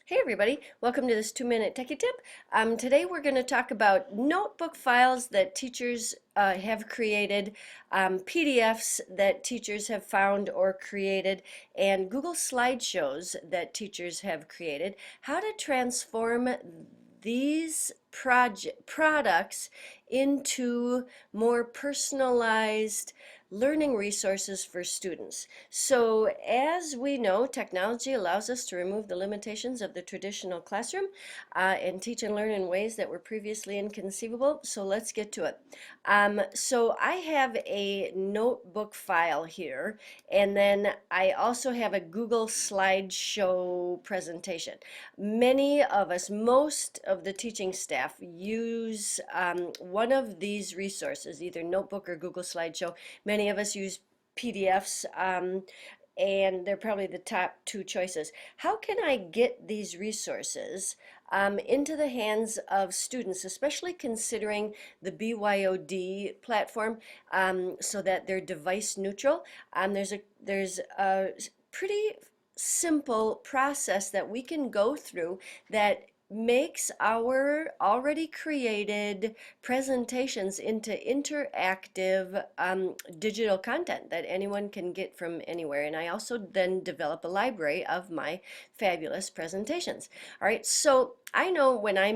Hey everybody, welcome to this 2-minute techie tip. Today we're going to talk about notebook files that teachers have created, PDFs that teachers have found or created, and Google Slideshows that teachers have created. How to transform these products into more personalized learning resources for students. So as we know, technology allows us to remove the limitations of the traditional classroom and teach and learn in ways that were previously inconceivable. So let's get to it. So I have a notebook file here, and then I also have a Google Slideshow presentation. Many of us, most of the teaching staff use one of these resources, either Notebook or Google Slideshow. Many of us use PDFs, and they're probably the top two choices. How can I get these resources into the hands of students, especially considering the BYOD platform, so that they're device neutral? There's a pretty simple process that we can go through that makes our already created presentations into interactive digital content that anyone can get from anywhere. And I also then develop a library of my fabulous presentations. All right, so I know when I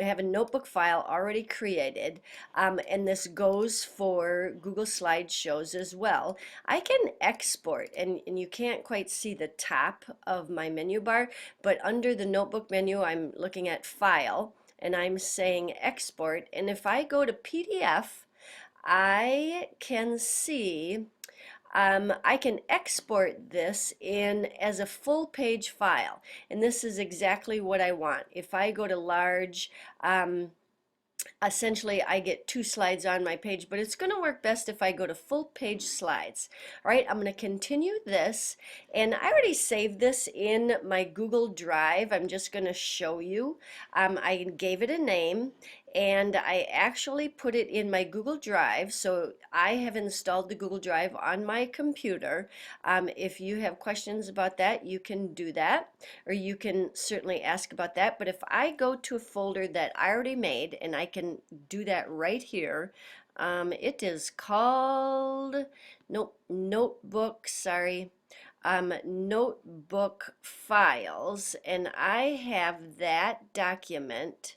have a notebook file already created, and this goes for Google Slideshows as well. I can export, and you can't quite see the top of my menu bar, but under the notebook menu, I'm looking at File, and I'm saying Export. And if I go to PDF, I can see I can export this in as a full page file, and this is exactly what I want. If I go to large, essentially I get 2 slides on my page, but it's going to work best if I go to full page slides. All right, I'm going to continue this, and I already saved this in my Google Drive. I'm just going to show you. I gave it a name, and I actually put it in my Google Drive. So I have installed the Google Drive on my computer. If you have questions about that, you can do that, or you can certainly ask about that. But if I go to a folder that I already made, and I can do that right here, it is called Notebook, sorry. Notebook files, and I have that document.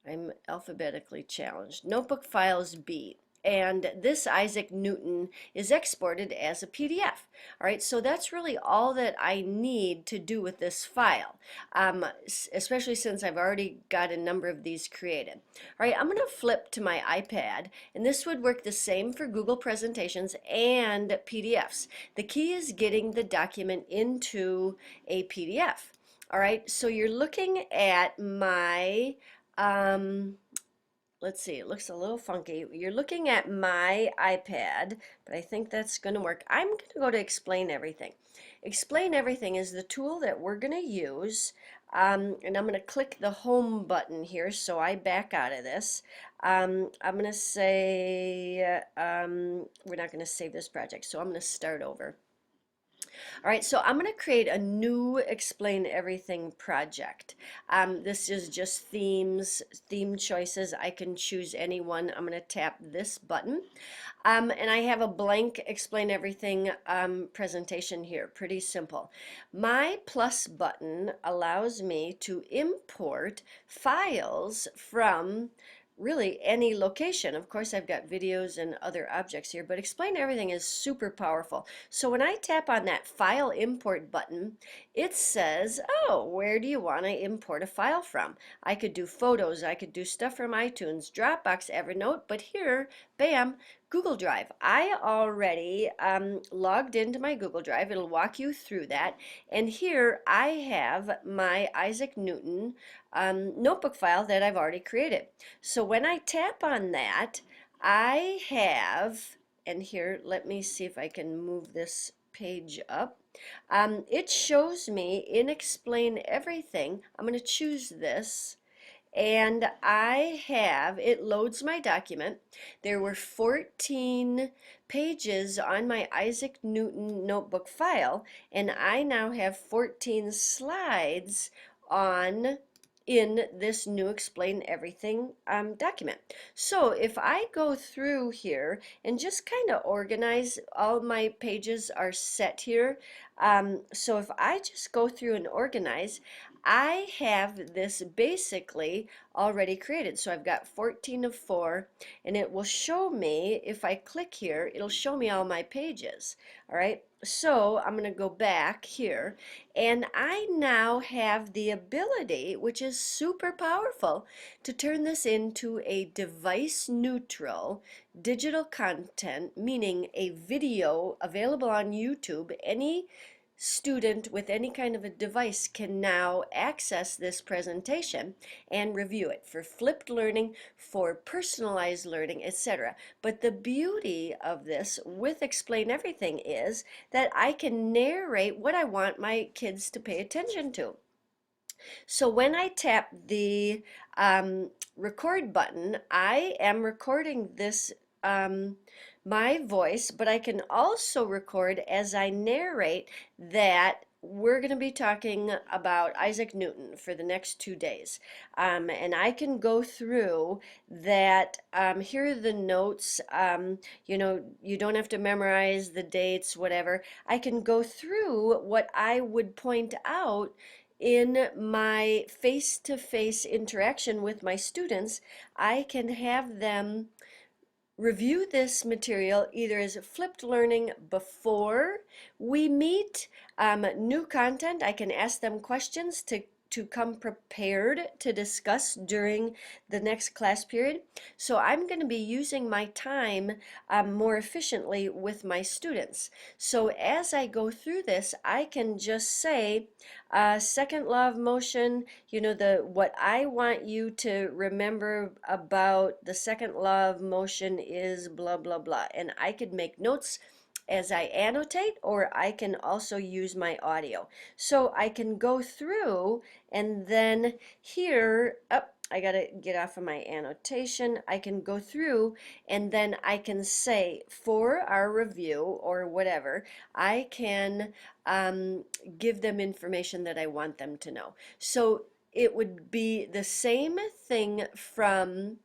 I'm alphabetically challenged. Notebook files B. And this Isaac Newton is exported as a PDF. All right, so that's really all that I need to do with this file, especially since I've already got a number of these created. All right, I'm going to flip to my iPad, and this would work the same for Google presentations and PDFs. The key is getting the document into a PDF. All right, so you're looking at my let's see, it looks a little funky. You're looking at my iPad, but I think that's going to work. I'm going to go to Explain Everything. Explain Everything is the tool that we're going to use, and I'm going to click the Home button here, so I back out of this. I'm going to say, we're not going to save this project, so I'm going to start over. All right, so I'm going to create a new Explain Everything project. This is just theme choices. I can choose any one. I'm going to tap this button. And I have a blank Explain Everything presentation here. Pretty simple. My plus button allows me to import files from really any location. Of course, I've got videos and other objects here, but Explain Everything is super powerful. So when I tap on that File Import button, it says, oh, where do you want to import a file from? I could do photos, I could do stuff from iTunes, Dropbox, Evernote, but here, bam, Google Drive. I already logged into my Google Drive. It'll walk you through that. And here I have my Isaac Newton notebook file that I've already created. So when I tap on that, I have, and here, let me see if I can move this page up. It shows me in Explain Everything. I'm going to choose this. And it loads my document. There were 14 pages on my Isaac Newton notebook file, and I now have 14 slides on in this new Explain Everything document. So if I go through here and just kind of organize, all my pages are set here. So if I just go through and organize, I have this basically already created. So I've got 14 of 4, and it will show me, if I click here, it'll show me all my pages. All right, so I'm going to go back here, and I now have the ability, which is super powerful, to turn this into a device neutral digital content, meaning a video available on YouTube. Any student with any kind of a device can now access this presentation and review it for flipped learning, for personalized learning, etc. But the beauty of this with Explain Everything is that I can narrate what I want my kids to pay attention to. So when I tap the record button, I am recording this, my voice, but I can also record as I narrate that we're going to be talking about Isaac Newton for the next 2 days. And I can go through that. Here are the notes. You know, you don't have to memorize the dates, whatever. I can go through what I would point out in my face-to-face interaction with my students. I can have them review this material either as flipped learning before we meet, new content. I can ask them questions to come prepared to discuss during the next class period. So I'm going to be using my time more efficiently with my students. So as I go through this, I can just say, second law of motion, you know, what I want you to remember about the second law of motion is blah, blah, blah. And I could make notes as I annotate, or I can also use my audio. So I can go through, and then here, I gotta get off of my annotation. I can go through, and then I can say for our review or whatever, I can give them information that I want them to know. So it would be the same thing from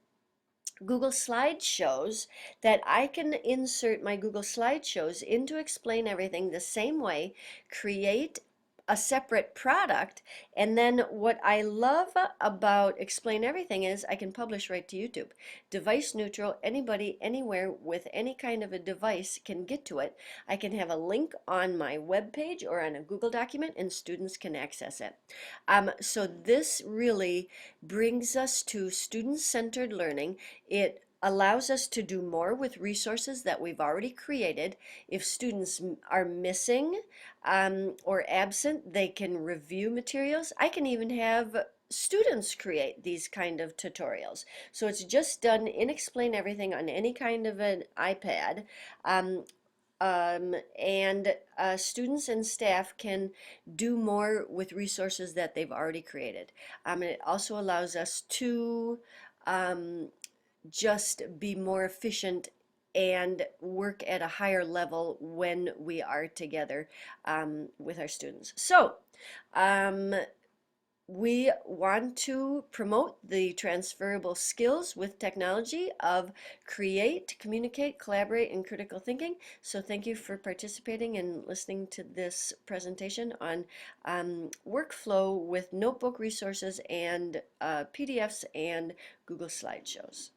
Google Slideshows, that I can insert my Google Slideshows into Explain Everything the same way, create a separate product, and then what I love about Explain Everything is I can publish right to YouTube. Device neutral, anybody, anywhere with any kind of a device can get to it. I can have a link on my web page or on a Google document, and students can access it. So this really brings us to student-centered learning. It allows us to do more with resources that we've already created. If students are missing or absent, they can review materials. I can even have students create these kind of tutorials. So it's just done in Explain Everything on any kind of an iPad. And students and staff can do more with resources that they've already created. And it also allows us to just be more efficient and work at a higher level when we are together with our students. So we want to promote the transferable skills with technology of create, communicate, collaborate, and critical thinking. So thank you for participating and listening to this presentation on workflow with notebook resources and PDFs and Google Slideshows.